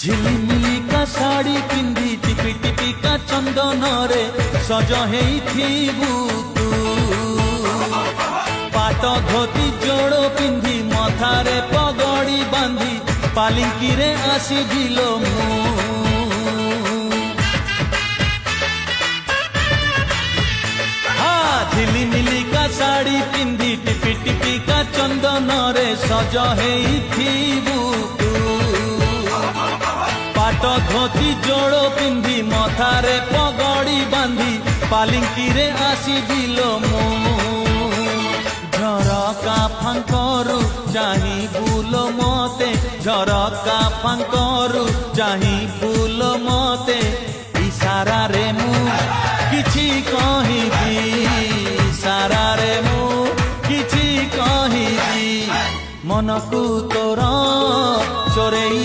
ঝিলিমিলিকা শাড়ি পিন্ধি টিপি টিপিকা চন্দনরে সজ হেইথিবু তু পাট ধোতি জোড় পিন্ধি মথারে পগড়ি বাঁধি পালিঙ্কিরে আসিবিল মু ঝিলিমিলিকা শাড়ি পিন্ধি টিপি টিপিকা চন্দনরে সজ হেইথিবু তু পাট ধোতি জোড় পিন্ধি মথারে পগড়ি বাঁধি পালিঙ্কিরে আসিবিল মু ঝরকা ফাঙ্করু চাহি বুল মতে ঝরকা ফাঙ্করু চাহি বুল মতে ইশারারে মু କିଛି କହିବି ଇଶାରାରେ ମୁଁ କିଛି କହିବି ମନକୁ ତୋର ଚୋରେଇ